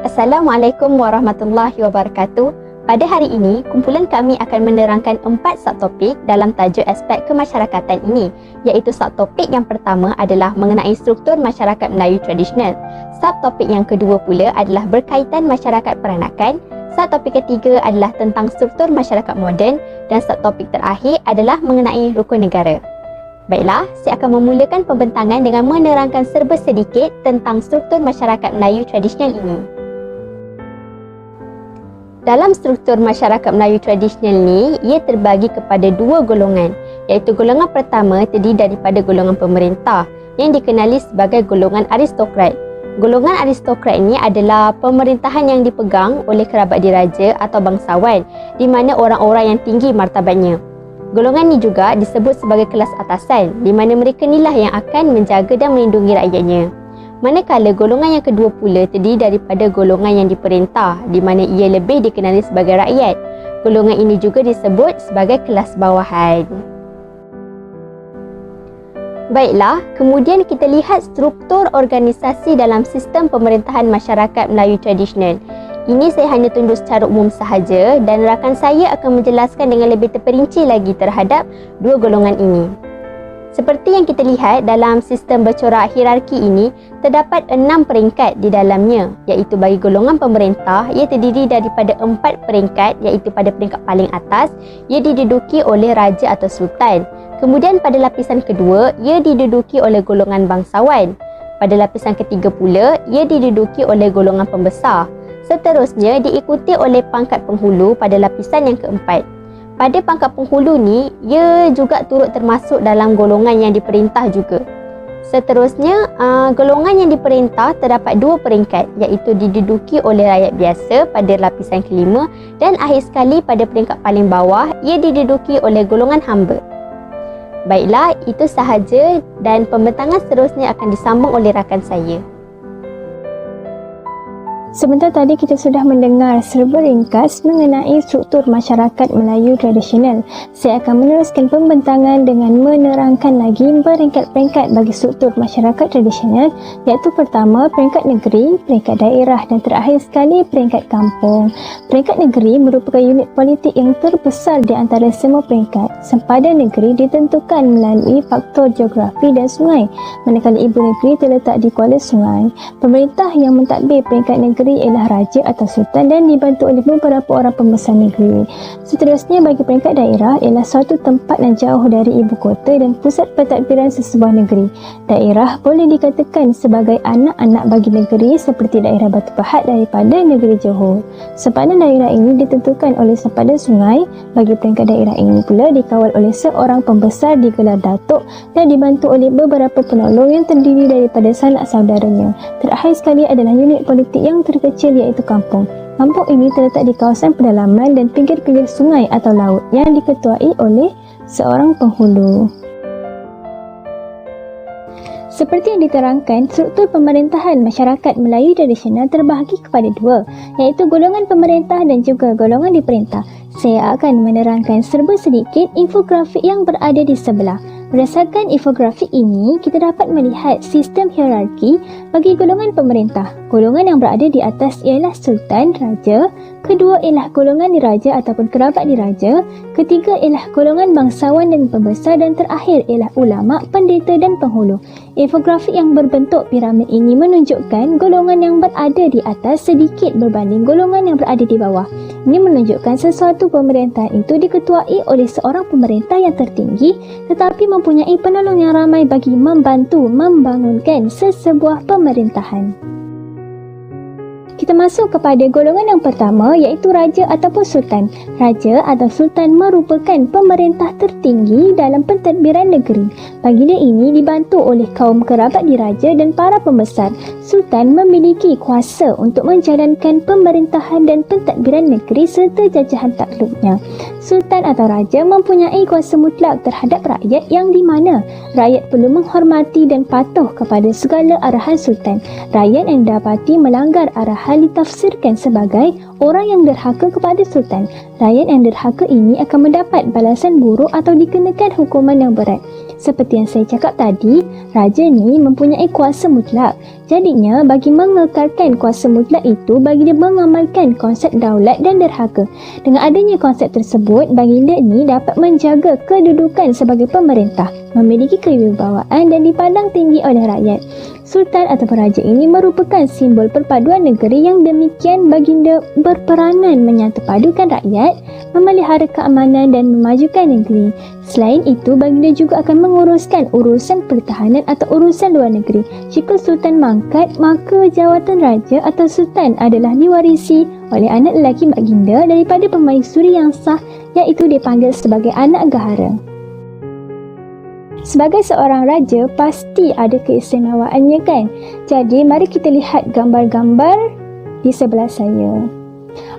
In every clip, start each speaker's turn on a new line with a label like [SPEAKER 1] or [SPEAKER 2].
[SPEAKER 1] Assalamualaikum warahmatullahi wabarakatuh. Pada hari ini, kumpulan kami akan menerangkan 4 subtopik dalam tajuk aspek kemasyarakatan ini, iaitu subtopik yang pertama adalah mengenai struktur masyarakat Melayu tradisional. Subtopik yang kedua pula adalah berkaitan masyarakat peranakan. Subtopik ketiga adalah tentang struktur masyarakat moden dan subtopik terakhir adalah mengenai rukun negara. Baiklah, saya akan memulakan pembentangan dengan menerangkan serba sedikit tentang struktur masyarakat Melayu tradisional ini. Dalam struktur masyarakat Melayu tradisional ni, ia terbagi kepada 2 golongan, iaitu golongan pertama terdiri daripada golongan pemerintah yang dikenali sebagai golongan aristokrat. Golongan aristokrat ini adalah pemerintahan yang dipegang oleh kerabat diraja atau bangsawan, di mana orang-orang yang tinggi martabatnya. Golongan ini juga disebut sebagai kelas atasan, di mana mereka inilah yang akan menjaga dan melindungi rakyatnya. Manakala golongan yang kedua pula terdiri daripada golongan yang diperintah, di mana ia lebih dikenali sebagai rakyat. Golongan ini juga disebut sebagai kelas bawahan. Baiklah, kemudian kita lihat struktur organisasi dalam sistem pemerintahan masyarakat Melayu tradisional. Ini saya hanya tunjuk secara umum sahaja dan rakan saya akan menjelaskan dengan lebih terperinci lagi terhadap 2 golongan ini. Seperti yang kita lihat dalam sistem bercorak hierarki ini, terdapat 6 peringkat di dalamnya, iaitu bagi golongan pemerintah, ia terdiri daripada 4 peringkat, iaitu pada peringkat paling atas, ia diduduki oleh raja atau sultan. Kemudian pada lapisan kedua, ia diduduki oleh golongan bangsawan. Pada lapisan ketiga pula, ia diduduki oleh golongan pembesar. Seterusnya diikuti oleh pangkat penghulu pada lapisan yang keempat. Pada pangkat penghulu ni, ia juga turut termasuk dalam golongan yang diperintah juga. Seterusnya, golongan yang diperintah terdapat 2 peringkat, iaitu diduduki oleh rakyat biasa pada lapisan kelima dan akhir sekali pada peringkat paling bawah, ia diduduki oleh golongan hamba. Baiklah, itu sahaja dan pembentangan seterusnya akan disambung oleh rakan saya.
[SPEAKER 2] Sebentar tadi kita sudah mendengar serba ringkas mengenai struktur masyarakat Melayu tradisional. Saya akan meneruskan pembentangan dengan menerangkan lagi peringkat-peringkat bagi struktur masyarakat tradisional, iaitu pertama peringkat negeri, peringkat daerah dan terakhir sekali peringkat kampung. Peringkat negeri merupakan unit politik yang terbesar di antara semua peringkat. Sempadan negeri ditentukan melalui faktor geografi dan sungai. Manakala ibu negeri terletak di kuala sungai, pemerintah yang mentadbir peringkat negeri ialah raja atau sultan dan dibantu oleh beberapa orang pembesar negeri. Seterusnya bagi peringkat daerah ialah suatu tempat yang jauh dari ibu kota dan pusat pentadbiran sesebuah negeri. Daerah boleh dikatakan sebagai anak-anak bagi negeri seperti daerah Batu Pahat daripada negeri Johor. Sempadan daerah ini ditentukan oleh sempadan sungai. Bagi peringkat daerah ini pula dikawal oleh seorang pembesar digelar Datuk dan dibantu oleh beberapa penolong yang terdiri daripada sanak saudaranya. Terakhir sekali adalah unit politik yang terkecil iaitu kampung. Kampung ini terletak di kawasan pedalaman dan pinggir-pinggir sungai atau laut yang diketuai oleh seorang penghulu. Seperti yang diterangkan, struktur pemerintahan masyarakat Melayu tradisional terbahagi kepada 2, iaitu golongan pemerintah dan juga golongan diperintah. Saya akan menerangkan serba sedikit infografik yang berada di sebelah. Berdasarkan infografik ini, kita dapat melihat sistem hierarki bagi golongan pemerintah. Golongan yang berada di atas ialah sultan, raja. Kedua ialah golongan diraja ataupun kerabat diraja. Ketiga ialah golongan bangsawan dan pembesar dan terakhir ialah ulama, pendeta dan penghulu. Infografik yang berbentuk piramid ini menunjukkan golongan yang berada di atas sedikit berbanding golongan yang berada di bawah. Ini menunjukkan sesuatu pemerintahan itu diketuai oleh seorang pemerintah yang tertinggi tetapi mempunyai penolong yang ramai bagi membantu membangunkan sesebuah pemerintahan. Kita masuk kepada golongan yang pertama, iaitu raja ataupun sultan. Raja atau sultan merupakan pemerintah tertinggi dalam pentadbiran negeri. Baginda ini dibantu oleh kaum kerabat diraja dan para pembesar. Sultan memiliki kuasa untuk menjalankan pemerintahan dan pentadbiran negeri serta jajahan takluknya. Sultan atau raja mempunyai kuasa mutlak terhadap rakyat yang di mana rakyat perlu menghormati dan patuh kepada segala arahan sultan. Rakyat yang dapati melanggar arahan ditafsirkan sebagai orang yang derhaka kepada sultan. Rakyat yang derhaka ini akan mendapat balasan buruk atau dikenakan hukuman yang berat. Seperti yang saya cakap tadi, raja ni mempunyai kuasa mutlak. Jadinya, bagi mengekalkan kuasa mutlak itu, bagi dia mengamalkan konsep daulat dan derhaka. Dengan adanya konsep tersebut, baginda ni dapat menjaga kedudukan sebagai pemerintah, memiliki kewibawaan dan dipandang tinggi oleh rakyat. Sultan ataupun raja ini merupakan simbol perpaduan negeri yang demikian baginda berperanan menyatupadukan rakyat, memelihara keamanan dan memajukan negeri. Selain itu, baginda juga akan menguruskan urusan pertahanan atau urusan luar negeri. Jika sultan mangkat, maka jawatan raja atau sultan adalah diwarisi oleh anak lelaki baginda daripada permaisuri yang sah, iaitu dipanggil sebagai anak gahara. Sebagai seorang raja, pasti ada keistimewaannya kan? Jadi, mari kita lihat gambar-gambar di sebelah saya.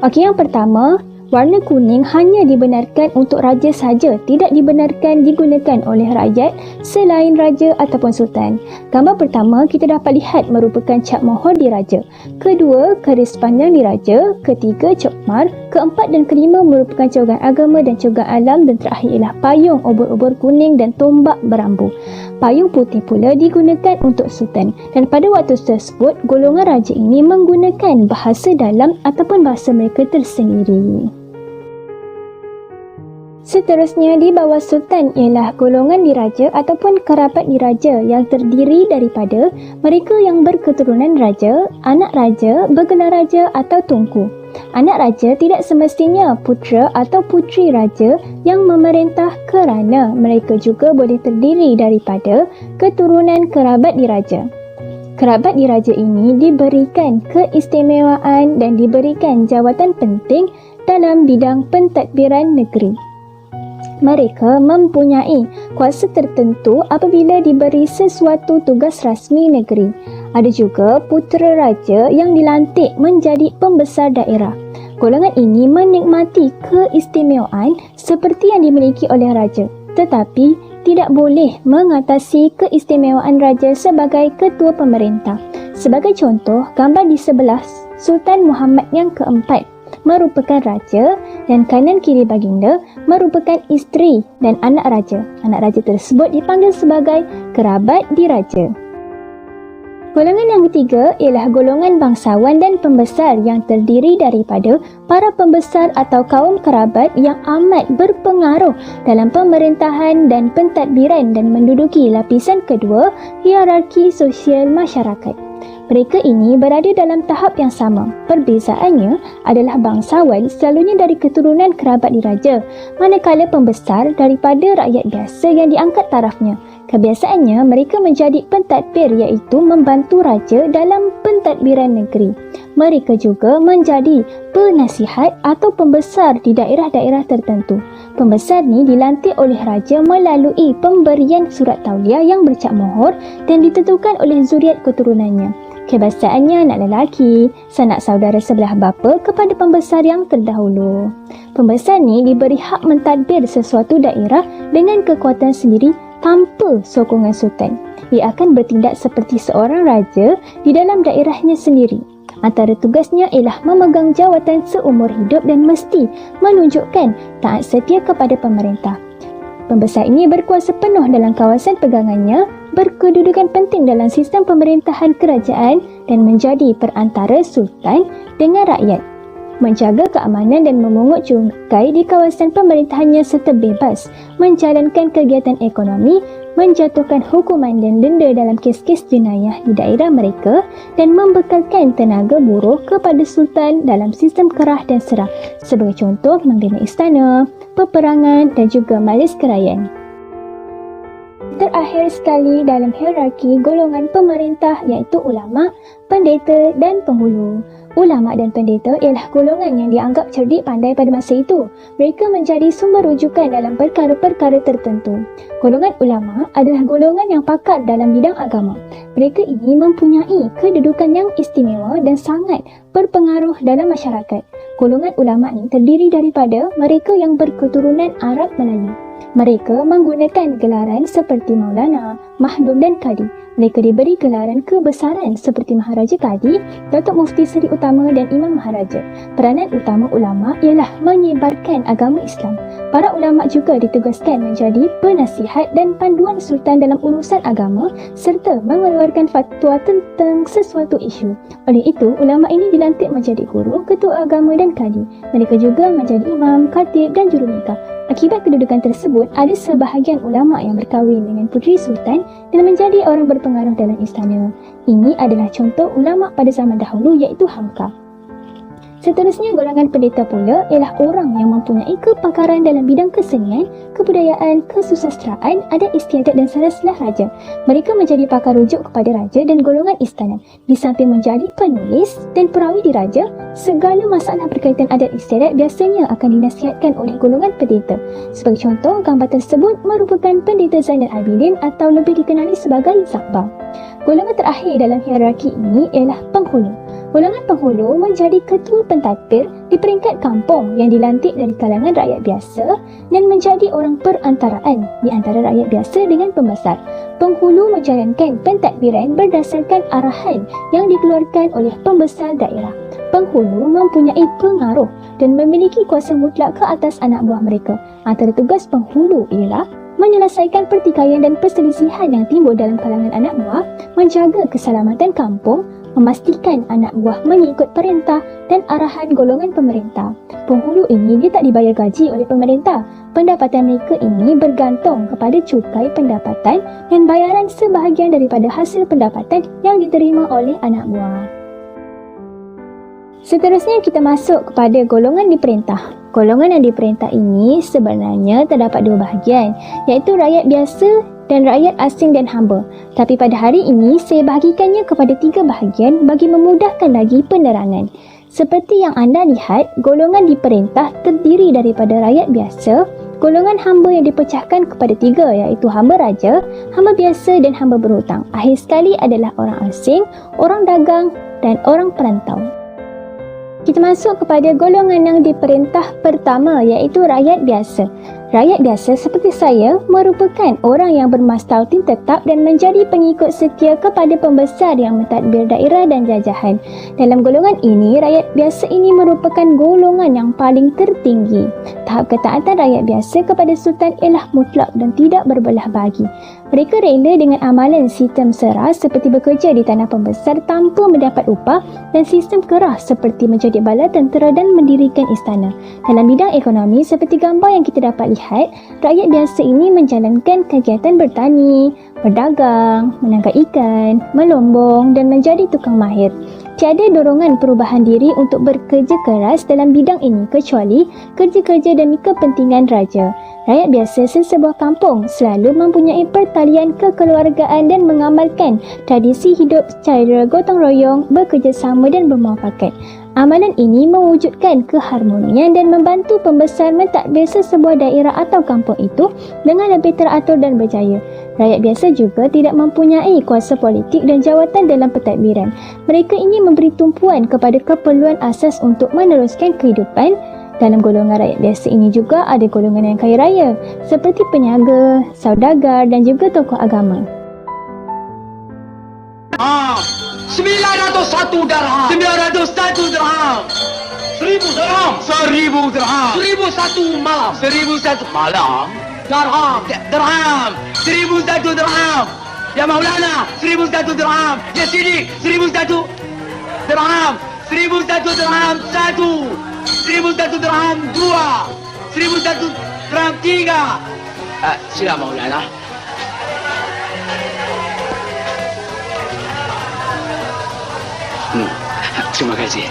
[SPEAKER 2] Okey, yang pertama, warna kuning hanya dibenarkan untuk raja saja, tidak dibenarkan digunakan oleh rakyat selain raja ataupun sultan. Gambar pertama kita dapat lihat merupakan cap mohon diraja. Kedua, keris panjang diraja. Ketiga, cokmar. Keempat dan kelima merupakan cogan agama dan cogan alam, dan terakhir ialah payung obor-obor kuning dan tombak berambu. Payung putih pula digunakan untuk sultan, dan pada waktu tersebut golongan raja ini menggunakan bahasa dalam ataupun bahasa mereka tersendiri. Seterusnya di bawah sultan ialah golongan diraja ataupun kerabat diraja yang terdiri daripada mereka yang berketurunan raja, anak raja, bergelar raja atau tunku. Anak raja tidak semestinya putera atau puteri raja yang memerintah, kerana mereka juga boleh terdiri daripada keturunan kerabat diraja. Kerabat diraja ini diberikan keistimewaan dan diberikan jawatan penting dalam bidang pentadbiran negeri. Mereka mempunyai kuasa tertentu apabila diberi sesuatu tugas rasmi negeri. Ada juga putera raja yang dilantik menjadi pembesar daerah. Golongan ini menikmati keistimewaan seperti yang dimiliki oleh raja, tetapi tidak boleh mengatasi keistimewaan raja sebagai ketua pemerintah. Sebagai contoh, gambar di sebelah Sultan Muhammad yang keempat merupakan raja dan kanan kiri baginda merupakan isteri dan anak raja. Anak raja tersebut dipanggil sebagai kerabat diraja. Golongan yang ketiga ialah golongan bangsawan dan pembesar yang terdiri daripada para pembesar atau kaum kerabat yang amat berpengaruh dalam pemerintahan dan pentadbiran dan menduduki lapisan kedua hierarki sosial masyarakat. Mereka ini berada dalam tahap yang sama. Perbezaannya adalah bangsawan selalunya dari keturunan kerabat diraja, manakala pembesar daripada rakyat biasa yang diangkat tarafnya. Kebiasaannya mereka menjadi pentadbir, iaitu membantu raja dalam pentadbiran negeri. Mereka juga menjadi penasihat atau pembesar di daerah-daerah tertentu. Pembesar ni dilantik oleh raja melalui pemberian surat tauliah yang bercap mohor dan ditentukan oleh zuriat keturunannya. Kebiasaannya anak lelaki, sanak saudara sebelah bapa kepada pembesar yang terdahulu. Pembesar ni diberi hak mentadbir sesuatu daerah dengan kekuatan sendiri tanpa sokongan sultan. Ia akan bertindak seperti seorang raja di dalam daerahnya sendiri. Antara tugasnya ialah memegang jawatan seumur hidup dan mesti menunjukkan taat setia kepada pemerintah. Pembesar ini berkuasa penuh dalam kawasan pegangannya, berkedudukan penting dalam sistem pemerintahan kerajaan dan menjadi perantara sultan dengan rakyat, menjaga keamanan dan memungut cukai di kawasan pemerintahannya serta bebas menjalankan kegiatan ekonomi, menjatuhkan hukuman dan denda dalam kes-kes jenayah di daerah mereka dan membekalkan tenaga buruh kepada sultan dalam sistem kerah dan serah, sebagai contoh membina istana, peperangan dan juga majlis kerajaan. Terakhir sekali dalam hierarki golongan pemerintah iaitu ulama, pendeta dan penghulu. Ulama dan pendeta ialah golongan yang dianggap cerdik pandai pada masa itu. Mereka menjadi sumber rujukan dalam perkara-perkara tertentu. Golongan ulama adalah golongan yang pakar dalam bidang agama. Mereka ini mempunyai kedudukan yang istimewa dan sangat berpengaruh dalam masyarakat. Golongan ulama ini terdiri daripada mereka yang berketurunan Arab Melayu. Mereka menggunakan gelaran seperti Maulana, Mahdum dan Kadi. Mereka diberi gelaran kebesaran seperti Maharaja Kadi, Datuk Mufti Seri Utama dan Imam Maharaja. Peranan utama ulama ialah menyebarkan agama Islam. Para ulama juga ditugaskan menjadi penasihat dan panduan sultan dalam urusan agama serta mengeluarkan fatwa tentang sesuatu isu. Oleh itu, ulama ini dilantik menjadi guru, ketua agama dan kadi. Mereka juga menjadi imam, khatib dan jurunikah. Akibat kedudukan tersebut, ada sebahagian ulama yang berkahwin dengan puteri sultan dan menjadi orang berpengaruh dalam istana. Ini adalah contoh ulama pada zaman dahulu iaitu Hamka. Seterusnya, golongan pendeta pula ialah orang yang mempunyai kepakaran dalam bidang kesenian, kebudayaan, kesusasteraan, adat istiadat dan salah-salah raja. Mereka menjadi pakar rujuk kepada raja dan golongan istana. Di samping menjadi penulis dan perawi diraja, segala masalah berkaitan adat istiadat biasanya akan dinasihatkan oleh golongan pendeta. Sebagai contoh, gambar tersebut merupakan pendeta Zainal Abidin atau lebih dikenali sebagai Zakbar. Golongan terakhir dalam hierarki ini ialah penghulu. Golongan penghulu menjadi ketua pentadbir di peringkat kampung yang dilantik dari kalangan rakyat biasa dan menjadi orang perantaraan di antara rakyat biasa dengan pembesar. Penghulu menjalankan pentadbiran berdasarkan arahan yang dikeluarkan oleh pembesar daerah. Penghulu mempunyai pengaruh dan memiliki kuasa mutlak ke atas anak buah mereka. Antara tugas penghulu ialah menyelesaikan pertikaian dan perselisihan yang timbul dalam kalangan anak buah, menjaga keselamatan kampung, memastikan anak buah mengikut perintah dan arahan golongan pemerintah. Penghulu ini dia tak dibayar gaji oleh pemerintah. Pendapatan mereka ini bergantung kepada cukai pendapatan dan bayaran sebahagian daripada hasil pendapatan yang diterima oleh anak buah. Seterusnya kita masuk kepada golongan diperintah. Golongan yang diperintah ini sebenarnya terdapat dua bahagian, iaitu rakyat biasa dan rakyat asing dan hamba. Tapi pada hari ini saya bahagikannya kepada tiga bahagian bagi memudahkan lagi penerangan. Seperti yang anda lihat, golongan diperintah terdiri daripada rakyat biasa, golongan hamba yang dipecahkan kepada tiga, iaitu hamba raja, hamba biasa dan hamba berhutang. Akhir sekali adalah orang asing, orang dagang dan orang perantau. Kita masuk kepada golongan yang diperintah pertama, iaitu rakyat biasa. Rakyat biasa seperti saya merupakan orang yang bermastautin tetap dan menjadi pengikut setia kepada pembesar yang mentadbir daerah dan jajahan. Dalam golongan ini, rakyat biasa ini merupakan golongan yang paling tertinggi. Tahap ketaatan rakyat biasa kepada sultan ialah mutlak dan tidak berbelah bagi. Mereka rela dengan amalan sistem serah seperti bekerja di tanah pembesar tanpa mendapat upah dan sistem kerah seperti menjadi bala tentera dan mendirikan istana. Dalam bidang ekonomi seperti gambar yang kita dapat lihat, rakyat biasa ini menjalankan kegiatan bertani, berdagang, menangkap ikan, melombong dan menjadi tukang mahir. Tiada dorongan perubahan diri untuk bekerja keras dalam bidang ini kecuali kerja-kerja demi kepentingan raja. Rakyat biasa sesebuah kampung selalu mempunyai pertalian kekeluargaan dan mengamalkan tradisi hidup secara gotong royong, bekerjasama dan bermuafakat. Amalan ini mewujudkan keharmonian dan membantu pembesar mentadbir sesebuah daerah atau kampung itu dengan lebih teratur dan berjaya. Rakyat biasa juga tidak mempunyai kuasa politik dan jawatan dalam pentadbiran. Mereka ini memberi tumpuan kepada keperluan asas untuk meneruskan kehidupan. Dalam golongan rakyat biasa ini juga ada golongan yang kaya raya seperti penyaga, saudagar dan juga tokoh agama.
[SPEAKER 3] 901 dirham. 901 dirham. 1000 dirham. 1000 dirham. 1001 malam. 1001 malam. Dirham. Dirham. 1001 dirham. Ya Maulana, 1001 dirham. Ya Sidi, 1001 dirham. 1001 dirham 1. 1001 dirham 2. 1001 dirham 3. Sila Maulana. Terima kasih.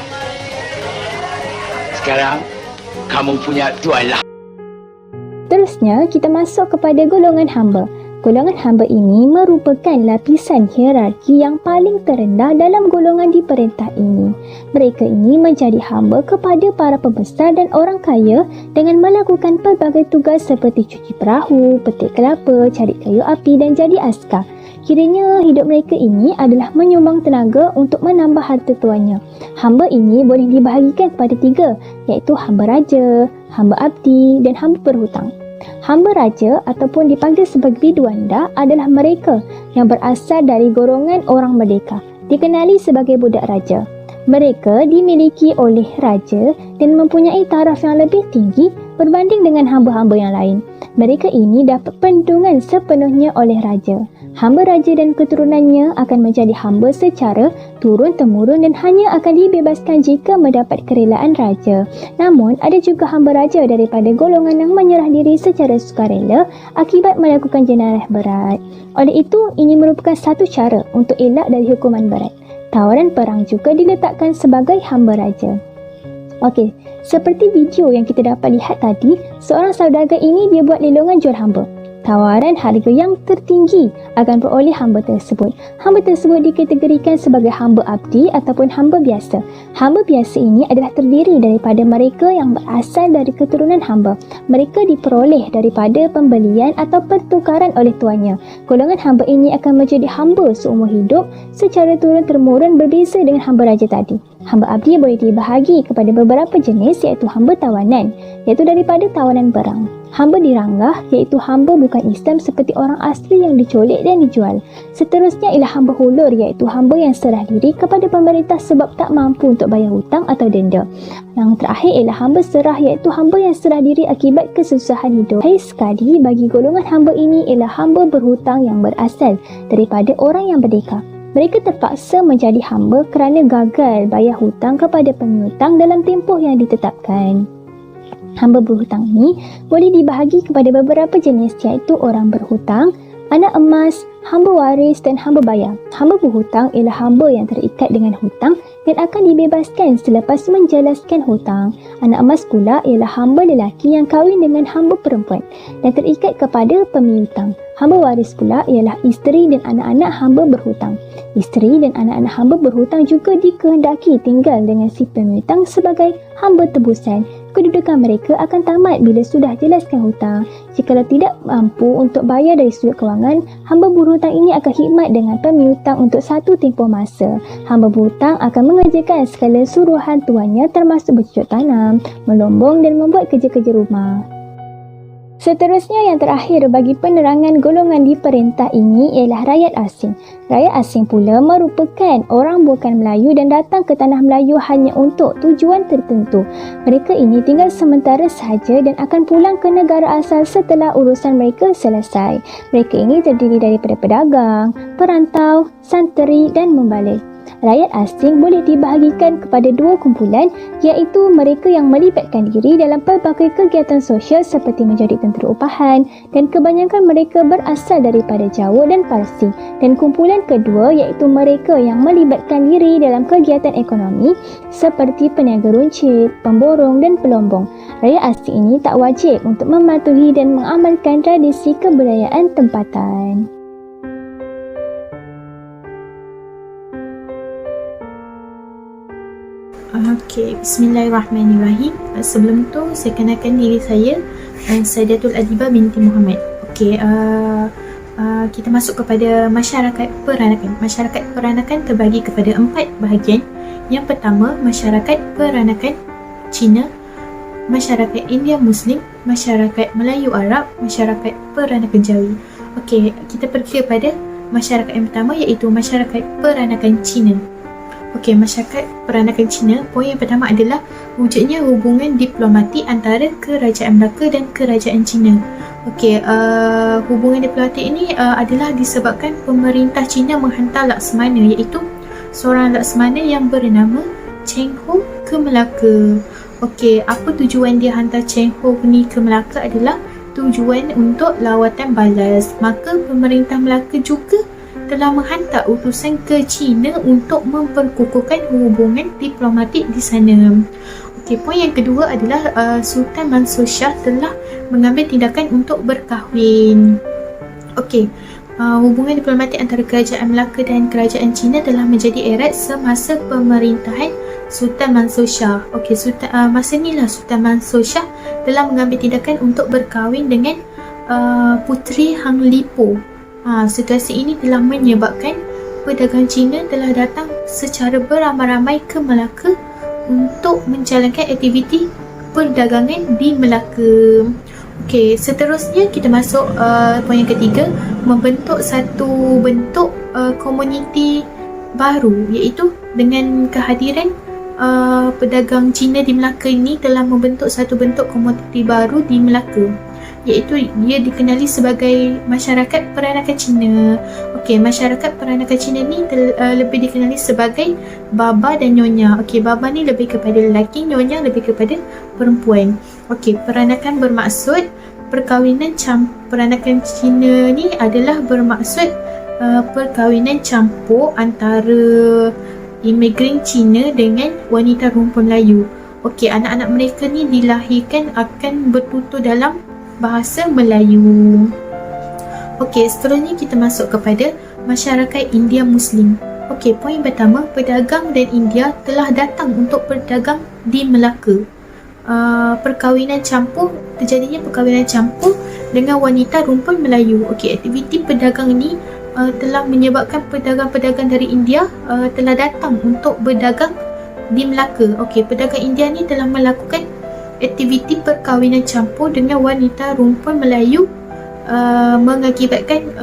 [SPEAKER 3] Sekarang kamu punya tuan lah.
[SPEAKER 2] Terusnya kita masuk kepada golongan hamba. Golongan hamba ini merupakan lapisan hierarki yang paling terendah dalam golongan diperintah ini. Mereka ini menjadi hamba kepada para pembesar dan orang kaya dengan melakukan pelbagai tugas seperti cuci perahu, petik kelapa, cari kayu api dan jadi askar. Kiranya hidup mereka ini adalah menyumbang tenaga untuk menambah harta tuannya. Hamba ini boleh dibahagikan kepada tiga, iaitu hamba raja, hamba abdi dan hamba berhutang. Hamba raja ataupun dipanggil sebagai biduanda adalah mereka yang berasal dari golongan orang merdeka, dikenali sebagai budak raja. Mereka dimiliki oleh raja dan mempunyai taraf yang lebih tinggi berbanding dengan hamba-hamba yang lain. Mereka ini dapat perlindungan sepenuhnya oleh raja. Hamba raja dan keturunannya akan menjadi hamba secara turun-temurun dan hanya akan dibebaskan jika mendapat kerelaan raja. Namun, ada juga hamba raja daripada golongan yang menyerah diri secara sukarela akibat melakukan jenayah berat. Oleh itu, ini merupakan satu cara untuk elak dari hukuman berat. Tawanan perang juga diletakkan sebagai hamba raja. Okey, seperti video yang kita dapat lihat tadi, seorang saudagar ini dia buat lelongan jual hamba. Tawaran harga yang tertinggi akan beroleh hamba tersebut. Hamba tersebut dikategorikan sebagai hamba abdi ataupun hamba biasa. Hamba biasa ini adalah terdiri daripada mereka yang berasal dari keturunan hamba. Mereka diperoleh daripada pembelian atau pertukaran oleh tuannya. Golongan hamba ini akan menjadi hamba seumur hidup secara turun-temurun berbeza dengan hamba raja tadi. Hamba abdi boleh dibahagi kepada beberapa jenis iaitu hamba tawanan, iaitu daripada tawanan perang. Hamba diranggah iaitu hamba bukan Islam seperti orang asli yang dicolek dan dijual. Seterusnya ialah hamba hulur iaitu hamba yang serah diri kepada pemerintah sebab tak mampu untuk bayar hutang atau denda. Yang terakhir ialah hamba serah iaitu hamba yang serah diri akibat kesusahan hidup. Terakhir sekali bagi golongan hamba ini ialah hamba berhutang yang berasal daripada orang yang merdeka. Mereka terpaksa menjadi hamba kerana gagal bayar hutang kepada pengihutang dalam tempoh yang ditetapkan. Hamba berhutang ini boleh dibahagi kepada beberapa jenis iaitu orang berhutang, anak emas, hamba waris dan hamba bayar. Hamba berhutang ialah hamba yang terikat dengan hutang dan akan dibebaskan selepas menjelaskan hutang. Anak emas pula ialah hamba lelaki yang kahwin dengan hamba perempuan dan terikat kepada pemiutang. Hamba waris pula ialah isteri dan anak-anak hamba berhutang. Isteri dan anak-anak hamba berhutang juga dikehendaki tinggal dengan si pemiutang sebagai hamba tebusan. Kedudukan mereka akan tamat bila sudah jelaskan hutang. Jikalau tidak mampu untuk bayar dari sudut kewangan, hamba berhutang ini akan khidmat dengan pemiutang untuk satu tempoh masa. Hamba berhutang akan mengerjakan segala suruhan tuannya termasuk bercucuk tanam, melombong dan membuat kerja-kerja rumah. Seterusnya yang terakhir bagi penerangan golongan di perintah ini ialah rakyat asing. Rakyat asing pula merupakan orang bukan Melayu dan datang ke tanah Melayu hanya untuk tujuan tertentu. Mereka ini tinggal sementara sahaja dan akan pulang ke negara asal setelah urusan mereka selesai. Mereka ini terdiri daripada pedagang, perantau, santeri dan membalik. Rakyat asing boleh dibahagikan kepada dua kumpulan iaitu mereka yang melibatkan diri dalam pelbagai kegiatan sosial seperti menjadi tentera upahan dan kebanyakan mereka berasal daripada Jawa dan Parsi, dan kumpulan kedua iaitu mereka yang melibatkan diri dalam kegiatan ekonomi seperti peniaga runcit, pemborong dan pelombong. Rakyat asing ini tak wajib untuk mematuhi dan mengamalkan tradisi kebudayaan tempatan.
[SPEAKER 4] Okey, bismillahirrahmanirrahim. Sebelum tu saya kenalkan diri saya, Saidatul Adibah binti Muhammad. Okey, kita masuk kepada masyarakat peranakan. Masyarakat peranakan terbagi kepada 4 bahagian. Yang pertama, masyarakat peranakan Cina, masyarakat India Muslim, masyarakat Melayu Arab, masyarakat peranakan Jawi. Okey, kita pergi kepada masyarakat yang pertama iaitu masyarakat peranakan Cina. Okey, masyarakat peranakan Cina, poin yang pertama adalah wujudnya hubungan diplomatik antara Kerajaan Melaka dan Kerajaan Cina. Okey, hubungan diplomatik ini adalah disebabkan pemerintah Cina menghantar laksamana iaitu seorang laksamana yang bernama Cheng Ho ke Melaka. Okey, apa tujuan dia hantar Cheng Ho ni ke Melaka adalah tujuan untuk lawatan balas. Maka pemerintah Melaka juga telah menghantar utusan ke China untuk memperkukuhkan hubungan diplomatik di sana. Okey, poin yang kedua adalah Sultan Mansur Shah telah mengambil tindakan untuk berkahwin. Okey, hubungan diplomatik antara Kerajaan Melaka dan Kerajaan China telah menjadi erat semasa pemerintahan Sultan Mansur Shah. Okey, masa inilah Sultan Mansur Shah telah mengambil tindakan untuk berkahwin dengan puteri Hang Lipo. Situasi ini telah menyebabkan pedagang Cina telah datang secara beramai-ramai ke Melaka untuk menjalankan aktiviti perdagangan di Melaka. Okey, seterusnya kita masuk poin yang ketiga, membentuk satu bentuk komuniti baru, iaitu dengan kehadiran pedagang Cina di Melaka ini telah membentuk satu bentuk komuniti baru di Melaka, iaitu dia dikenali sebagai masyarakat peranakan Cina. Okey, masyarakat peranakan Cina ni lebih dikenali sebagai baba dan nyonya. Okey, baba ni lebih kepada lelaki, nyonya lebih kepada perempuan. Okey, peranakan bermaksud peranakan Cina ni adalah bermaksud perkahwinan campur antara imigran Cina dengan wanita rumpun Melayu. Okey, anak-anak mereka ni dilahirkan akan bertutur dalam bahasa Melayu. Okey, seterusnya kita masuk kepada masyarakat India Muslim. Okey, poin pertama, pedagang dan India telah datang untuk berdagang di Melaka. Terjadinya perkahwinan campur dengan wanita rumpun Melayu. Okey, aktiviti pedagang ini telah menyebabkan pedagang-pedagang dari India telah datang untuk berdagang di Melaka. Okey, pedagang India ni telah melakukan aktiviti perkahwinan campur dengan wanita rumpun Melayu, mengakibatkan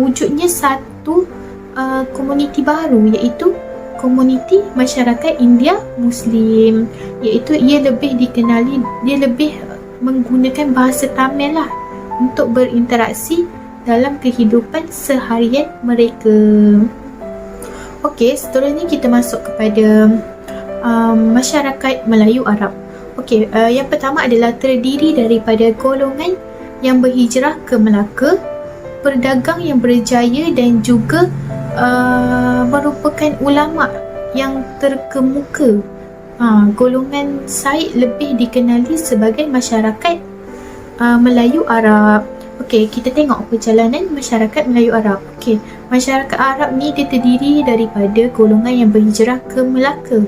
[SPEAKER 4] wujudnya satu komuniti baru, iaitu komuniti masyarakat India Muslim, iaitu ia lebih menggunakan bahasa Tamil lah untuk berinteraksi dalam kehidupan seharian mereka. Okey, seterusnya kita masuk kepada masyarakat Melayu Arab. Okey, yang pertama adalah terdiri daripada golongan yang berhijrah ke Melaka, pedagang yang berjaya dan juga merupakan ulama yang terkemuka. Golongan Said lebih dikenali sebagai masyarakat Melayu Arab. Okey, kita tengok perjalanan masyarakat Melayu Arab. Okey, masyarakat Arab ni dia terdiri daripada golongan yang berhijrah ke Melaka.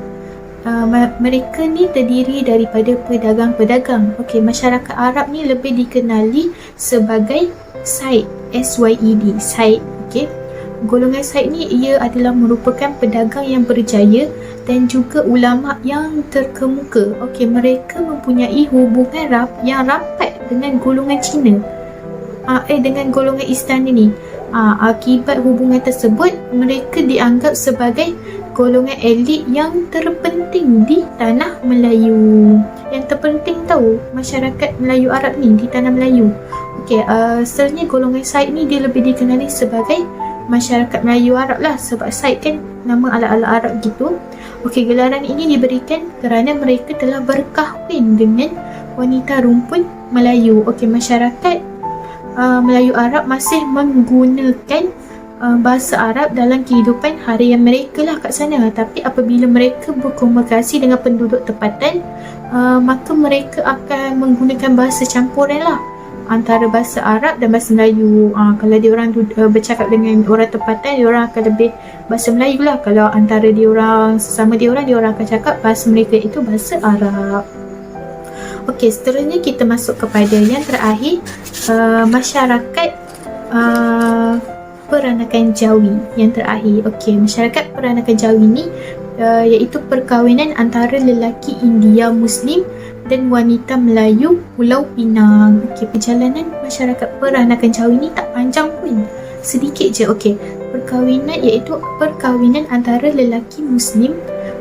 [SPEAKER 4] Mereka ni terdiri daripada pedagang-pedagang. Okey, masyarakat Arab ni lebih dikenali sebagai Said, S-Y-E-D, Said. Okey, golongan Said ni ia adalah merupakan pedagang yang berjaya dan juga ulama yang terkemuka. Okey, mereka mempunyai hubungan yang rapat dengan golongan Cina, dengan golongan istana ni. Akibat hubungan tersebut, mereka dianggap sebagai golongan elit yang terpenting di tanah Melayu. Yang terpenting tahu masyarakat Melayu Arab ni di tanah Melayu. Okey, sebenarnya golongan Said ni dia lebih dikenali sebagai masyarakat Melayu Arab lah, sebab Said kan nama ala-ala Arab gitu. Okey, gelaran ini diberikan kerana mereka telah berkahwin dengan wanita rumpun Melayu. Okey, masyarakat Melayu Arab masih menggunakan bahasa Arab dalam kehidupan harian mereka lah kat sana. Tapi apabila mereka berkomunikasi dengan penduduk tempatan, maka mereka akan menggunakan bahasa campuran lah antara bahasa Arab dan bahasa Melayu. Kalau diorang bercakap dengan orang tempatan, diorang akan lebih bahasa Melayu lah. Kalau antara diorang sesama diorang akan cakap bahasa mereka itu bahasa Arab. Okey, seterusnya kita masuk kepada yang terakhir, masyarakat peranakan Jawi yang terakhir. Okey, masyarakat peranakan Jawi ni iaitu perkahwinan antara lelaki India Muslim dan wanita Melayu Pulau Pinang. Okey, perjalanan masyarakat peranakan Jawi ni tak panjang pun, sedikit je. Okey, perkahwinan iaitu perkahwinan antara lelaki Muslim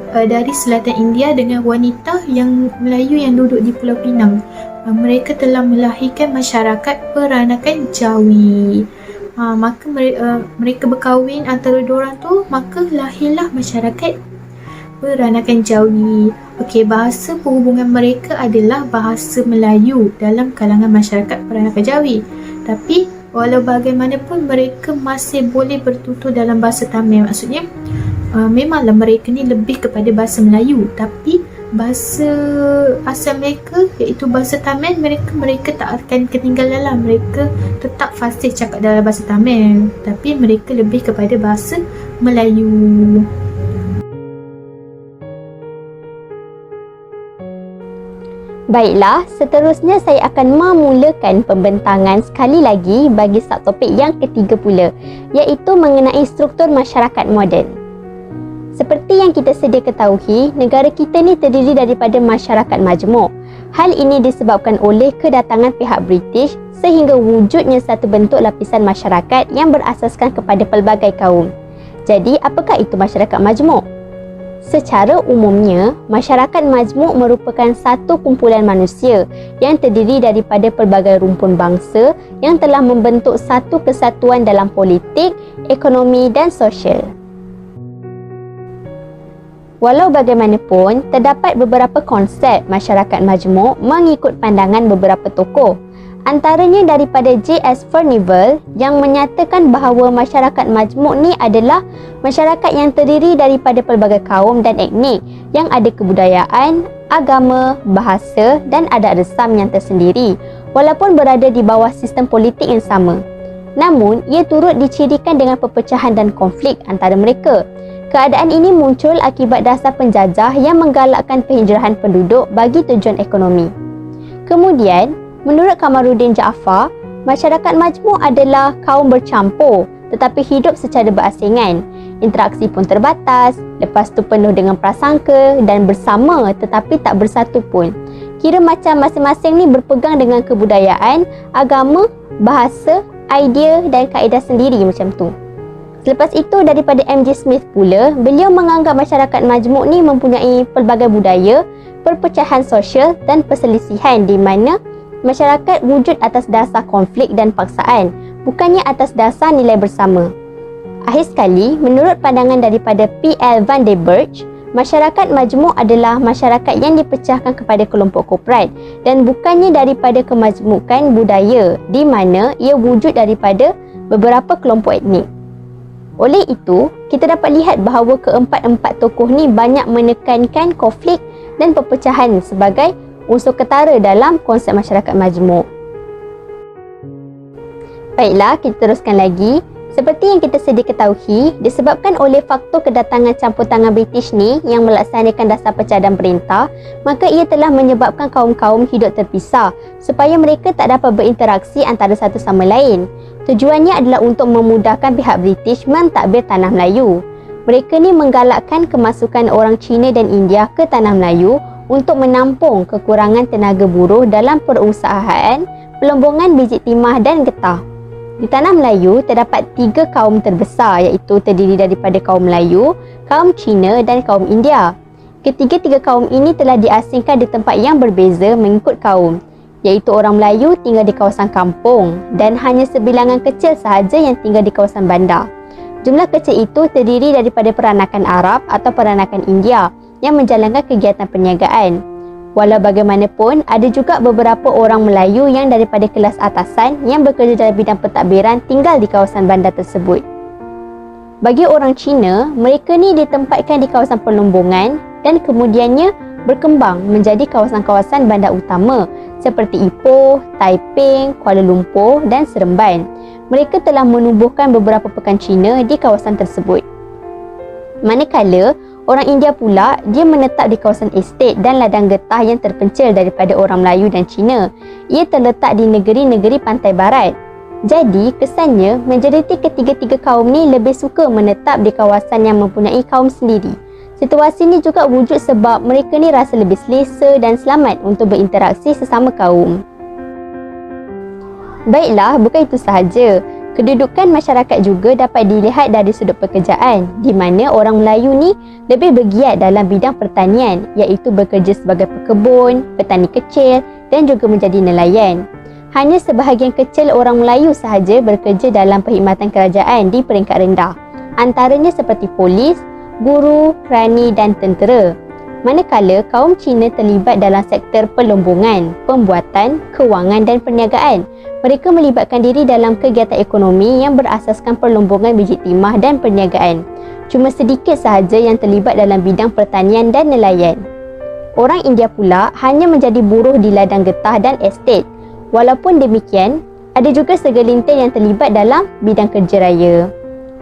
[SPEAKER 4] dari selatan India dengan wanita yang Melayu yang duduk di Pulau Pinang. Mereka telah melahirkan masyarakat peranakan Jawi. Maka mereka berkahwin antara diorang tu, maka lahirlah masyarakat peranakan Jawi. Okey, bahasa perhubungan mereka adalah bahasa Melayu dalam kalangan masyarakat peranakan Jawi. Tapi walau bagaimanapun mereka masih boleh bertutur dalam bahasa Tamil. Maksudnya memanglah mereka ni lebih kepada bahasa Melayu, tapi bahasa asal mereka iaitu bahasa Tamil, mereka tak akan ketinggalan lah. Mereka tetap fasih cakap dalam bahasa Tamil, tapi mereka lebih kepada bahasa Melayu.
[SPEAKER 1] Baiklah, seterusnya saya akan memulakan pembentangan sekali lagi bagi subtopik yang ketiga pula, iaitu mengenai struktur masyarakat moden. Seperti yang kita sedia ketahui, negara kita ni terdiri daripada masyarakat majmuk. Hal ini disebabkan oleh kedatangan pihak British sehingga wujudnya satu bentuk lapisan masyarakat yang berasaskan kepada pelbagai kaum. Jadi, apakah itu masyarakat majmuk? Secara umumnya, masyarakat majmuk merupakan satu kumpulan manusia yang terdiri daripada pelbagai rumpun bangsa yang telah membentuk satu kesatuan dalam politik, ekonomi dan sosial. Walau bagaimanapun, terdapat beberapa konsep masyarakat majmuk mengikut pandangan beberapa tokoh. Antaranya daripada J.S. Furnival yang menyatakan bahawa masyarakat majmuk ni adalah masyarakat yang terdiri daripada pelbagai kaum dan etnik yang ada kebudayaan, agama, bahasa dan adat resam yang tersendiri walaupun berada di bawah sistem politik yang sama. Namun, ia turut dicirikan dengan perpecahan dan konflik antara mereka. Keadaan ini muncul akibat dasar penjajah yang menggalakkan penghijrahan penduduk bagi tujuan ekonomi. Kemudian, menurut Kamaruddin Jaafar, masyarakat majmuk adalah kaum bercampur tetapi hidup secara berasingan. Interaksi pun terbatas, lepas tu penuh dengan prasangka dan bersama tetapi tak bersatu pun. Kira macam masing-masing ni berpegang dengan kebudayaan, agama, bahasa, idea dan kaedah sendiri macam tu. Selepas itu daripada M.J. Smith pula, beliau menganggap masyarakat majmuk ni mempunyai pelbagai budaya, perpecahan sosial dan perselisihan di mana masyarakat wujud atas dasar konflik dan paksaan, bukannya atas dasar nilai bersama. Akhir sekali, menurut pandangan daripada P.L. van der Burch, masyarakat majmuk adalah masyarakat yang dipecahkan kepada kelompok korporat dan bukannya daripada kemajmukan budaya di mana ia wujud daripada beberapa kelompok etnik. Oleh itu, kita dapat lihat bahawa keempat-empat tokoh ni banyak menekankan konflik dan perpecahan sebagai unsur ketara dalam konsep masyarakat majmuk. Baiklah, kita teruskan lagi. Seperti yang kita sedia ketahui, disebabkan oleh faktor kedatangan campur tangan British ni yang melaksanakan dasar pecah dan perintah, maka ia telah menyebabkan kaum-kaum hidup terpisah supaya mereka tak dapat berinteraksi antara satu sama lain. Tujuannya adalah untuk memudahkan pihak British mentadbir tanah Melayu. Mereka ni menggalakkan kemasukan orang Cina dan India ke tanah Melayu untuk menampung kekurangan tenaga buruh dalam perusahaan, pelombongan biji timah dan getah. Di tanah Melayu, terdapat 3 kaum terbesar iaitu terdiri daripada kaum Melayu, kaum Cina dan kaum India. Ketiga-tiga kaum ini telah diasingkan di tempat yang berbeza mengikut kaum, iaitu orang Melayu tinggal di kawasan kampung dan hanya sebilangan kecil sahaja yang tinggal di kawasan bandar. Jumlah kecil itu terdiri daripada peranakan Arab atau peranakan India yang menjalankan kegiatan perniagaan. Walau bagaimanapun, ada juga beberapa orang Melayu yang daripada kelas atasan yang bekerja dalam bidang pentadbiran tinggal di kawasan bandar tersebut. Bagi orang Cina, mereka ni ditempatkan di kawasan pelombongan dan kemudiannya berkembang menjadi kawasan-kawasan bandar utama seperti Ipoh, Taiping, Kuala Lumpur dan Seremban. Mereka telah menubuhkan beberapa pekan Cina di kawasan tersebut. Manakala, orang India pula, dia menetap di kawasan estet dan ladang getah yang terpencil daripada orang Melayu dan Cina. Ia terletak di negeri-negeri pantai barat. Jadi, kesannya, majoriti ketiga-tiga kaum ni lebih suka menetap di kawasan yang mempunyai kaum sendiri. Situasi ni juga wujud sebab mereka ni rasa lebih selesa dan selamat untuk berinteraksi sesama kaum. Baiklah, bukan itu sahaja. Kedudukan masyarakat juga dapat dilihat dari sudut pekerjaan, di mana orang Melayu ni lebih bergiat dalam bidang pertanian, iaitu bekerja sebagai pekebun, petani kecil dan juga menjadi nelayan. Hanya sebahagian kecil orang Melayu sahaja bekerja dalam perkhidmatan kerajaan di peringkat rendah, antaranya seperti polis, guru, kerani dan tentera. Manakala kaum Cina terlibat dalam sektor pelombongan, pembuatan, kewangan dan perniagaan. Mereka melibatkan diri dalam kegiatan ekonomi yang berasaskan perlombongan biji timah dan perniagaan. Cuma sedikit sahaja yang terlibat dalam bidang pertanian dan nelayan. Orang India pula hanya menjadi buruh di ladang getah dan estet. Walaupun demikian, ada juga segelintir yang terlibat dalam bidang kerja raya.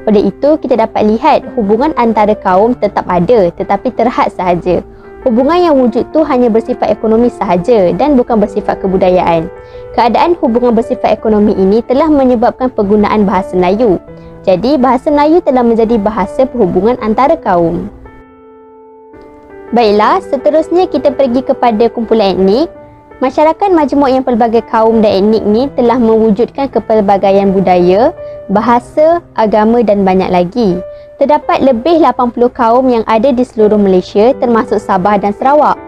[SPEAKER 1] Oleh itu, kita dapat lihat hubungan antara kaum tetap ada tetapi terhad sahaja. Hubungan yang wujud tu hanya bersifat ekonomi sahaja dan bukan bersifat kebudayaan. Keadaan hubungan bersifat ekonomi ini telah menyebabkan penggunaan bahasa Melayu. Jadi, bahasa Melayu telah menjadi bahasa perhubungan antara kaum. Baiklah, seterusnya kita pergi kepada kumpulan etnik. Masyarakat majmuk yang pelbagai kaum dan etnik ni telah mewujudkan kepelbagaian budaya, bahasa, agama dan banyak lagi. Terdapat lebih 80 kaum yang ada di seluruh Malaysia termasuk Sabah dan Sarawak.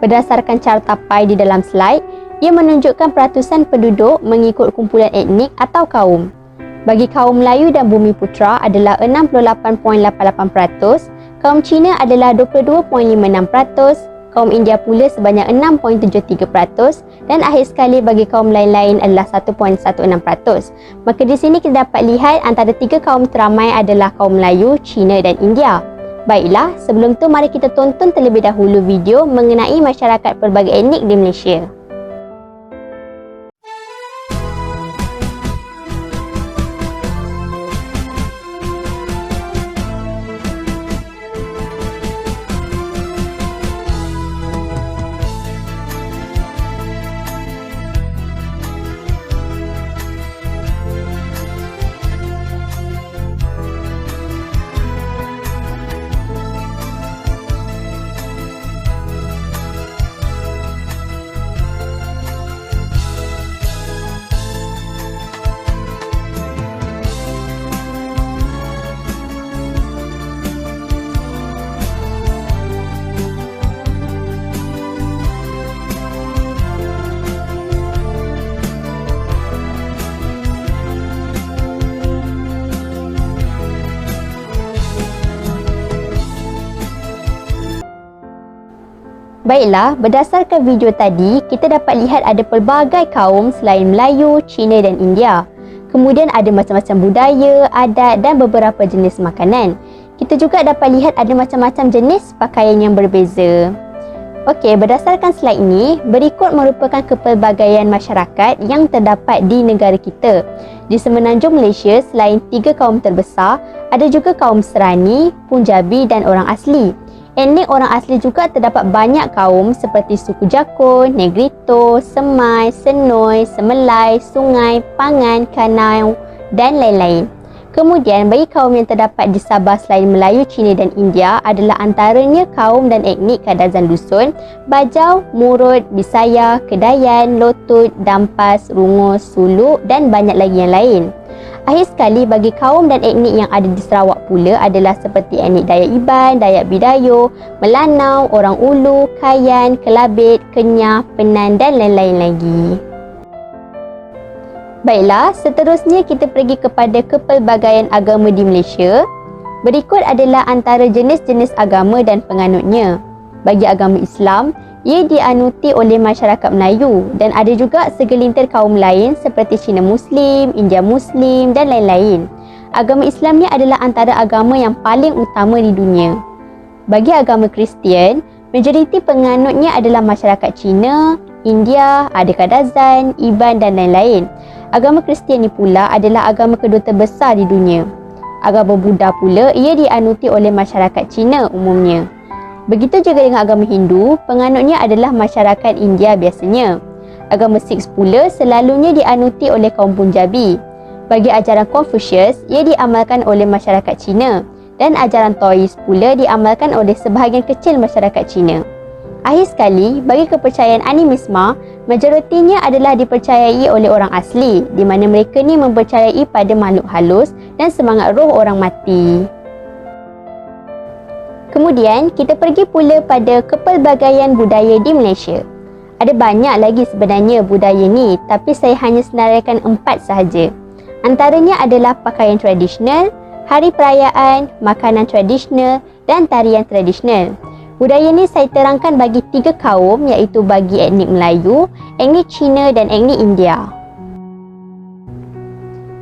[SPEAKER 1] Berdasarkan carta PAI di dalam slide, ia menunjukkan peratusan penduduk mengikut kumpulan etnik atau kaum. Bagi kaum Melayu dan Bumiputera adalah 68.88%, kaum Cina adalah 22.56%, kaum India pula sebanyak 6.73% dan akhir sekali bagi kaum lain-lain adalah 1.16%. Maka di sini kita dapat lihat antara tiga kaum teramai adalah kaum Melayu, Cina dan India. Baiklah, sebelum tu mari kita tonton terlebih dahulu video mengenai masyarakat pelbagai etnik di Malaysia. Baiklah, berdasarkan video tadi, kita dapat lihat ada pelbagai kaum selain Melayu, Cina dan India. Kemudian ada macam-macam budaya, adat dan beberapa jenis makanan. Kita juga dapat lihat ada macam-macam jenis pakaian yang berbeza. Okey, berdasarkan slide ini, berikut merupakan kepelbagaian masyarakat yang terdapat di negara kita. Di semenanjung Malaysia, selain tiga kaum terbesar, ada juga kaum Serani, Punjabi dan orang asli. Etnik orang asli juga terdapat banyak kaum seperti suku Jakun, Negrito, Semai, Senoi, Semelai, Sungai, Pangan, Kanau dan lain-lain. Kemudian bagi kaum yang terdapat di Sabah selain Melayu, Cina dan India adalah antaranya kaum dan etnik Kadazan Dusun, Bajau, Murut, Bisaya, Kedayan, Lotut, Dampas, Rungus, Suluk dan banyak lagi yang lain. Akhir sekali bagi kaum dan etnik yang ada di Sarawak pula adalah seperti etnik Dayak Iban, Dayak Bidayo, Melanau, Orang Ulu, Kayan, Kelabit, Kenyah, Penan dan lain-lain lagi. Baiklah, seterusnya kita pergi kepada kepelbagaian agama di Malaysia. Berikut adalah antara jenis-jenis agama dan penganutnya. Bagi agama Islam, ia dianuti oleh masyarakat Melayu dan ada juga segelintir kaum lain seperti Cina Muslim, India Muslim dan lain-lain. Agama Islam ni adalah antara agama yang paling utama di dunia. Bagi agama Kristian, majoriti penganutnya adalah masyarakat Cina, India, ada Kadazan, Iban dan lain-lain. Agama Kristian ni pula adalah agama kedua terbesar di dunia. Agama Buddha pula ia dianuti oleh masyarakat Cina umumnya. Begitu juga dengan agama Hindu, penganutnya adalah masyarakat India biasanya. Agama Sikh pula selalunya dianuti oleh kaum Punjabi. Bagi ajaran Confucius, ia diamalkan oleh masyarakat Cina dan ajaran Taoist pula diamalkan oleh sebahagian kecil masyarakat Cina. Akhir sekali, bagi kepercayaan animisma, majoritinya adalah dipercayai oleh orang asli di mana mereka ni mempercayai pada makhluk halus dan semangat roh orang mati. Kemudian, kita pergi pula pada kepelbagaian budaya di Malaysia. Ada banyak lagi sebenarnya budaya ni, tapi saya hanya senaraikan 4 sahaja. Antaranya adalah pakaian tradisional, hari perayaan, makanan tradisional dan tarian tradisional. Budaya ni saya terangkan bagi 3 kaum iaitu bagi etnik Melayu, etnik Cina dan etnik India.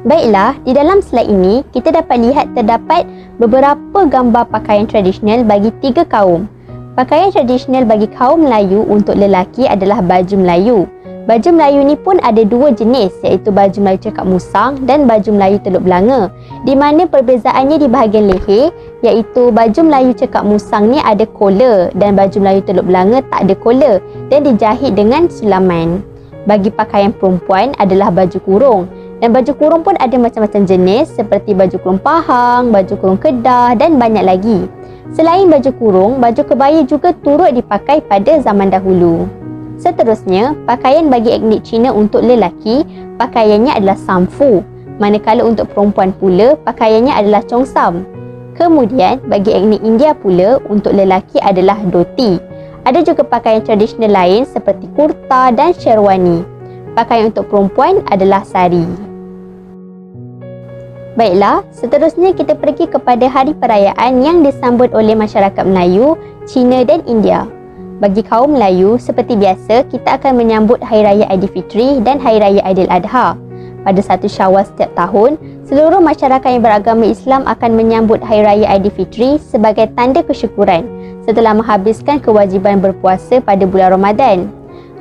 [SPEAKER 1] Baiklah, di dalam slide ini kita dapat lihat terdapat beberapa gambar pakaian tradisional bagi 3 kaum. Pakaian tradisional bagi kaum Melayu untuk lelaki adalah baju Melayu. Baju Melayu ni pun ada 2 jenis iaitu baju Melayu cekak musang dan baju Melayu teluk belanga. Di mana perbezaannya di bahagian leher iaitu baju Melayu cekak musang ni ada collar dan baju Melayu teluk belanga tak ada collar dan dijahit dengan sulaman. Bagi pakaian perempuan adalah baju kurung. Dan baju kurung pun ada macam-macam jenis seperti baju kurung pahang, baju kurung kedah dan banyak lagi. Selain baju kurung, baju kebaya juga turut dipakai pada zaman dahulu. Seterusnya, pakaian bagi etnik Cina untuk lelaki, pakaiannya adalah samfu, manakala untuk perempuan pula, pakaiannya adalah chongsam. Kemudian, bagi etnik India pula, untuk lelaki adalah dhoti. Ada juga pakaian tradisional lain seperti kurta dan sherwani. Pakaian untuk perempuan adalah sari. Baiklah, seterusnya kita pergi kepada hari perayaan yang disambut oleh masyarakat Melayu, Cina dan India. Bagi kaum Melayu, seperti biasa, kita akan menyambut Hari Raya Aidilfitri dan Hari Raya Aidiladha. Pada 1 Syawal setiap tahun, seluruh masyarakat yang beragama Islam akan menyambut Hari Raya Aidilfitri sebagai tanda kesyukuran setelah menghabiskan kewajiban berpuasa pada bulan Ramadan.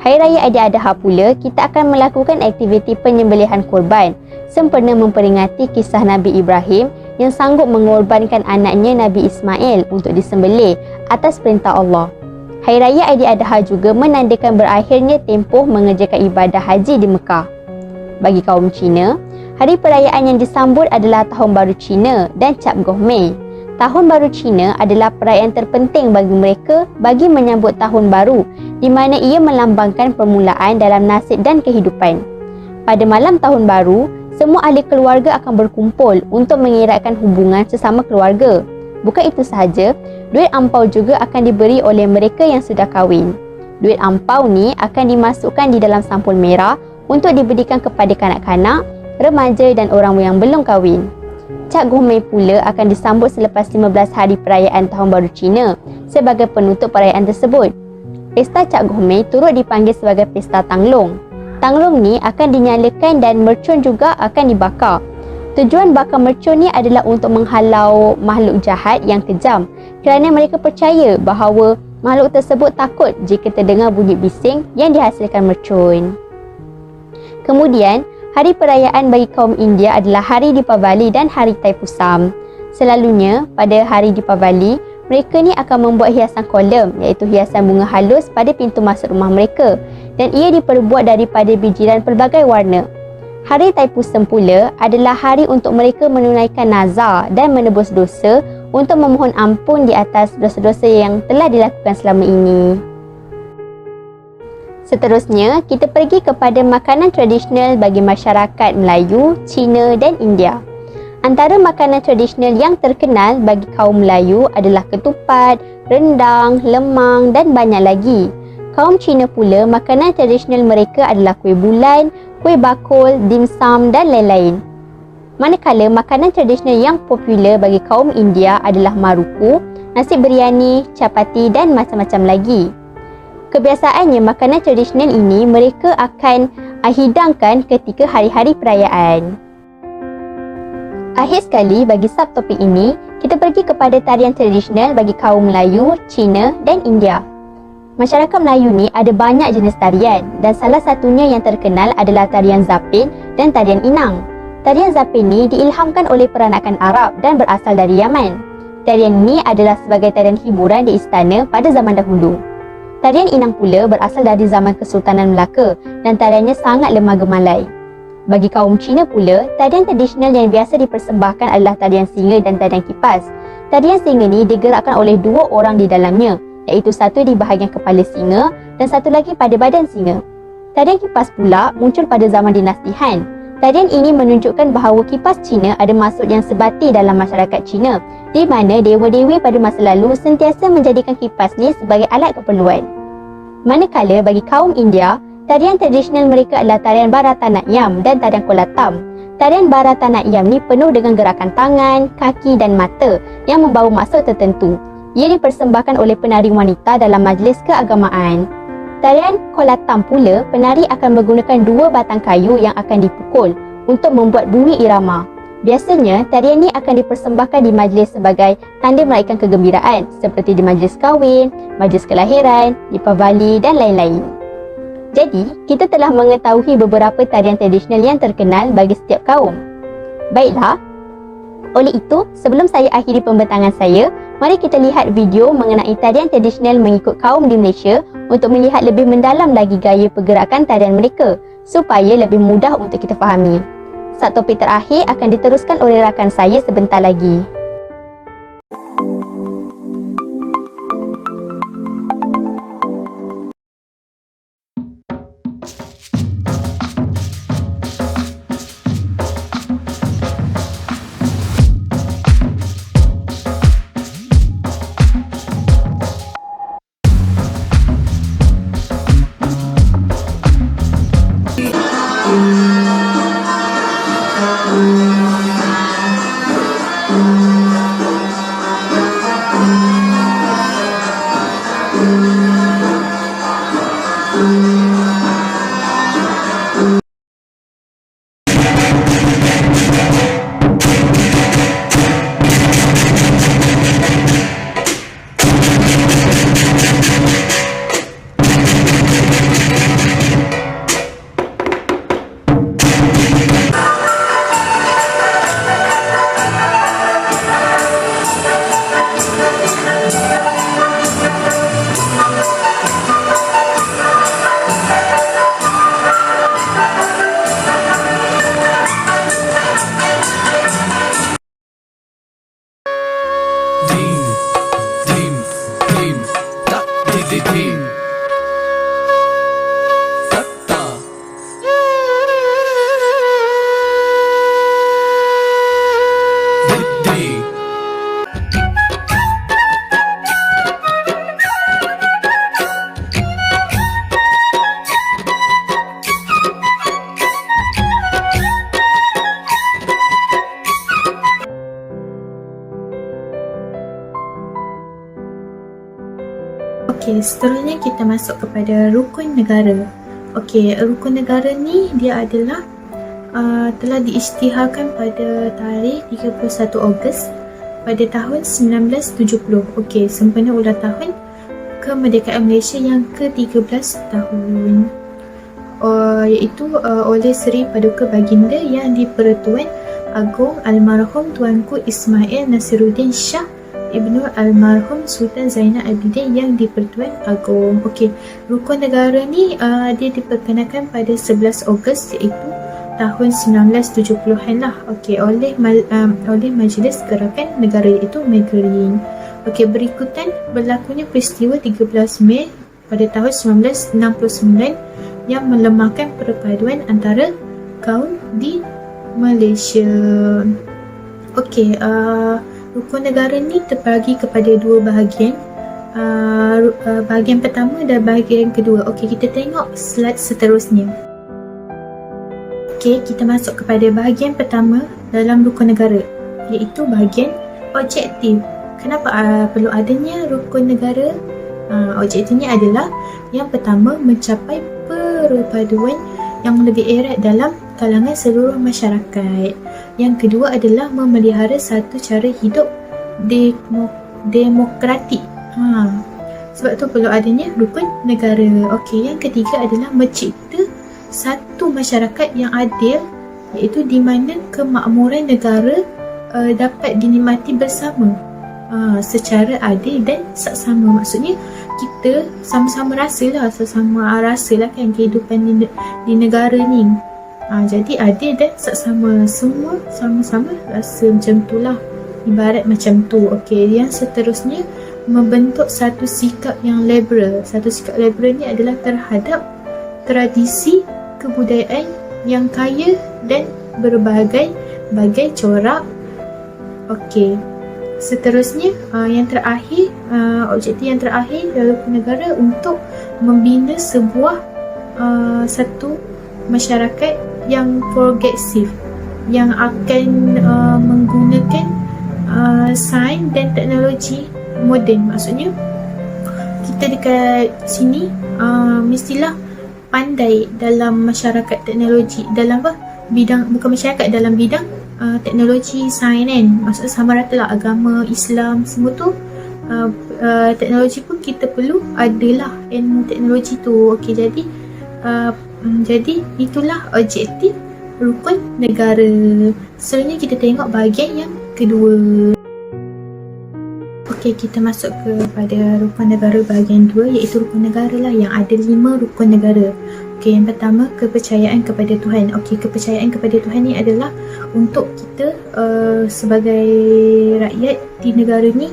[SPEAKER 1] Hari Raya Aidiladha pula, kita akan melakukan aktiviti penyembelihan korban sempena memperingati kisah Nabi Ibrahim yang sanggup mengorbankan anaknya Nabi Ismail untuk disembelih atas perintah Allah. Hari Raya Aidiladha juga menandakan berakhirnya tempoh mengerjakan ibadah haji di Mekah. Bagi kaum Cina, hari perayaan yang disambut adalah Tahun Baru Cina dan Cap Goh Mei. Tahun Baru Cina adalah perayaan terpenting bagi mereka bagi menyambut Tahun Baru, di mana ia melambangkan permulaan dalam nasib dan kehidupan. Pada malam Tahun Baru, semua ahli keluarga akan berkumpul untuk mengeratkan hubungan sesama keluarga. Bukan itu sahaja, duit ampau juga akan diberi oleh mereka yang sudah kahwin. Duit ampau ni akan dimasukkan di dalam sampul merah untuk diberikan kepada kanak-kanak, remaja dan orang yang belum kahwin. Cap Goh Mei pula akan disambut selepas 15 hari perayaan Tahun Baru Cina sebagai penutup perayaan tersebut. Pesta Cap Goh Mei turut dipanggil sebagai Pesta Tanglong. Tanglong ni akan dinyalakan dan mercun juga akan dibakar. Tujuan bakar mercun ni adalah untuk menghalau makhluk jahat yang kejam kerana mereka percaya bahawa makhluk tersebut takut jika terdengar bunyi bising yang dihasilkan mercun. Kemudian, hari perayaan bagi kaum India adalah Hari Deepavali dan Hari Taipusam. Selalunya, pada Hari Deepavali, mereka ni akan membuat hiasan kolam iaitu hiasan bunga halus pada pintu masuk rumah mereka dan ia diperbuat daripada bijiran pelbagai warna. Hari Taipusam pula adalah hari untuk mereka menunaikan nazar dan menebus dosa untuk memohon ampun di atas dosa-dosa yang telah dilakukan selama ini. Seterusnya, kita pergi kepada makanan tradisional bagi masyarakat Melayu, Cina dan India. Antara makanan tradisional yang terkenal bagi kaum Melayu adalah ketupat, rendang, lemang dan banyak lagi. Kaum Cina pula, makanan tradisional mereka adalah kuih bulan, kuih bakul, dimsum dan lain-lain. Manakala makanan tradisional yang popular bagi kaum India adalah maruku, nasi biryani, chapati dan macam-macam lagi. Kebiasaannya makanan tradisional ini mereka akan hidangkan ketika hari-hari perayaan. Akhir sekali bagi subtopik ini, kita pergi kepada tarian tradisional bagi kaum Melayu, Cina dan India. Masyarakat Melayu ni ada banyak jenis tarian dan salah satunya yang terkenal adalah tarian Zapin dan tarian Inang. Tarian Zapin ni diilhamkan oleh peranakan Arab dan berasal dari Yaman. Tarian ini adalah sebagai tarian hiburan di istana pada zaman dahulu. Tarian Inang pula berasal dari zaman Kesultanan Melaka dan tariannya sangat lemah gemalai. Bagi kaum Cina pula, tarian tradisional yang biasa dipersembahkan adalah tarian singa dan tarian kipas. Tarian singa ni digerakkan oleh 2 orang di dalamnya, iaitu satu di bahagian kepala singa dan satu lagi pada badan singa. Tarian kipas pula muncul pada zaman dinasti Han. Tarian ini menunjukkan bahawa kipas Cina ada maksud yang sebati dalam masyarakat Cina, di mana dewa-dewi pada masa lalu sentiasa menjadikan kipas ni sebagai alat keperluan. Manakala bagi kaum India, tarian tradisional mereka adalah tarian Bharatanatyam dan tarian Kolatam. Tarian Bharatanatyam ni penuh dengan gerakan tangan, kaki dan mata yang membawa maksud tertentu. Ia dipersembahkan oleh penari wanita dalam majlis keagamaan. Tarian Kolatam pula, penari akan menggunakan 2 batang kayu yang akan dipukul untuk membuat bunyi irama. Biasanya, tarian ini akan dipersembahkan di majlis sebagai tanda meraihkan kegembiraan seperti di majlis kahwin, majlis kelahiran, Deepavali dan lain-lain. Jadi, kita telah mengetahui beberapa tarian tradisional yang terkenal bagi setiap kaum. Baiklah, oleh itu, sebelum saya akhiri pembentangan saya, mari kita lihat video mengenai tarian tradisional mengikut kaum di Malaysia untuk melihat lebih mendalam lagi gaya pergerakan tarian mereka supaya lebih mudah untuk kita fahami. Subtopik terakhir akan diteruskan oleh rakan saya sebentar lagi.
[SPEAKER 5] Dim, dim, dim, tak di di dim. Tak tak. Di di.
[SPEAKER 4] Okey, seterusnya kita masuk kepada rukun negara. Okey, rukun negara ni dia adalah telah diisytiharkan pada tarikh 31 Ogos pada tahun 1970. Okey, sempena ulang tahun kemerdekaan Malaysia yang ke-13 tahun. Iaitu oleh Seri Paduka Baginda yang di-Pertuan Agong Almarhum Tuanku Ismail Nasiruddin Shah Ibnu Almarhum Sultan Zainal Abidin yang di-Pertuan Agong. Okey, rukun negara ni dia diperkenalkan pada 11 Ogos iaitu tahun 1970-an lah. Okey, oleh Majlis Gerakan Negara iaitu Megarin. Okey, berikutan berlakunya peristiwa 13 Mei pada tahun 1969 yang melemahkan perpaduan antara kaum di Malaysia. Okey, rukun negara ni terbagi kepada dua bahagian. Bahagian pertama dan bahagian kedua. Okey, kita tengok slide seterusnya. Okey, kita masuk kepada bahagian pertama dalam rukun negara, iaitu bahagian objektif. Kenapa perlu adanya rukun negara? Objektifnya adalah yang pertama, mencapai perpaduan yang lebih erat dalam kalangan seluruh masyarakat. Yang kedua adalah memelihara satu cara hidup demokratik. Sebab tu perlu adanya rukun negara. Okey, yang ketiga adalah mencipta satu masyarakat yang adil, iaitu di mana kemakmuran negara dapat dinikmati bersama secara adil dan saksama. Maksudnya kita sama-sama rasalah kan kehidupan di negara ni. Jadi adil dan saksama, semua sama-sama rasa macam tu lah, ibarat macam tu. Okey, yang seterusnya membentuk satu sikap yang liberal. Satu sikap liberal ni adalah terhadap tradisi kebudayaan yang kaya dan berbagai corak. Okey, seterusnya yang terakhir, objektif yang terakhir dalam negara untuk membina sebuah satu masyarakat yang progresif, yang akan menggunakan sains dan teknologi moden. Maksudnya kita dekat sini mestilah pandai dalam masyarakat teknologi, dalam bidang, bukan masyarakat, dalam bidang teknologi sains kan. Maksudnya sama rata lah agama, Islam, semua tu teknologi pun kita perlu adalah ilmu teknologi tu. Okey, jadi itulah objektif rukun negara. Selanjutnya kita tengok bahagian yang kedua. Okey, kita masuk kepada rukun negara bahagian 2, iaitu rukun negara lah yang ada 5 rukun negara. Okey, yang pertama, kepercayaan kepada Tuhan. Okey, kepercayaan kepada Tuhan ni adalah untuk kita sebagai rakyat di negara ni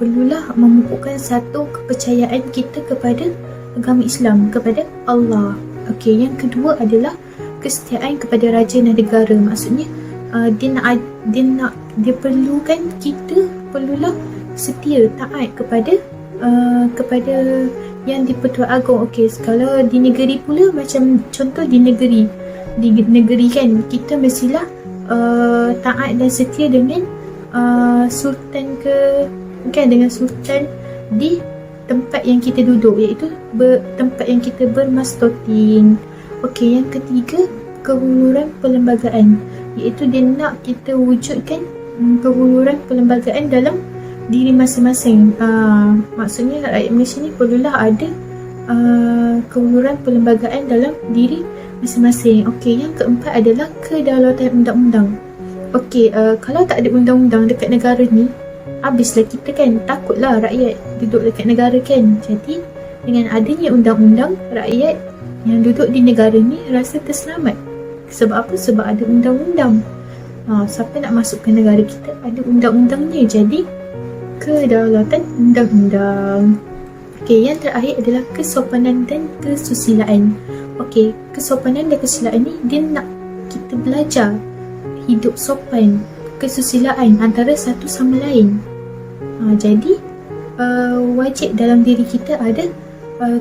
[SPEAKER 4] perlulah memupukkan satu kepercayaan kita kepada agama Islam, kepada Allah. Okey, yang kedua adalah kesetiaan kepada raja dan negara. Maksudnya dia perlukan kita perlulah setia, taat kepada yang di-Pertuan Agong. Okey, kalau di negeri pula, macam contoh di negeri kan, kita mestilah taat dan setia dengan sultan ke, bukan dengan sultan di tempat yang kita duduk, iaitu tempat yang kita bermastoting. Okey, yang ketiga, kehuluran perlembagaan, iaitu dia nak kita wujudkan kehuluran perlembagaan dalam diri masing-masing. Maksudnya rakyat Malaysia ni perlulah ada kehuluran perlembagaan dalam diri masing-masing. Okey, yang keempat adalah kedaulatan undang-undang. Okey, kalau tak ada undang-undang dekat negara ni, habislah kita kan, takutlah rakyat duduk dekat negara kan. Jadi dengan adanya undang-undang, rakyat yang duduk di negara ni rasa terselamat. Sebab apa? Sebab ada undang-undang. Siapa nak masuk ke negara kita, ada undang-undangnya. Jadi kedaulatan undang-undang. Okey, yang terakhir adalah kesopanan dan kesusilaan. Okey, kesopanan dan kesusilaan ni dia nak kita belajar hidup sopan, kesusilaan antara satu sama lain. Jadi wajib dalam diri kita ada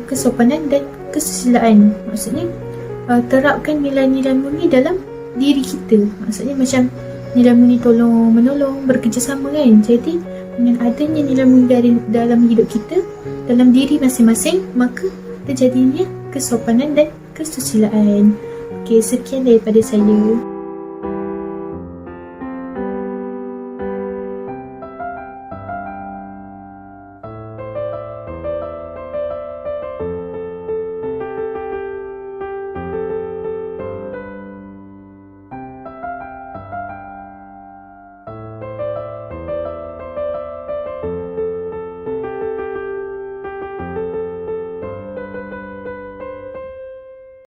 [SPEAKER 4] kesopanan dan kesusilaan. Maksudnya terapkan nilai-nilai murni dalam diri kita. Maksudnya macam nilai murni tolong menolong, bekerjasama kan. Jadi dengan adanya nilai murni dalam hidup kita, dalam diri masing-masing, maka terjadinya kesopanan dan kesusilaan. Okey, sekian daripada saya.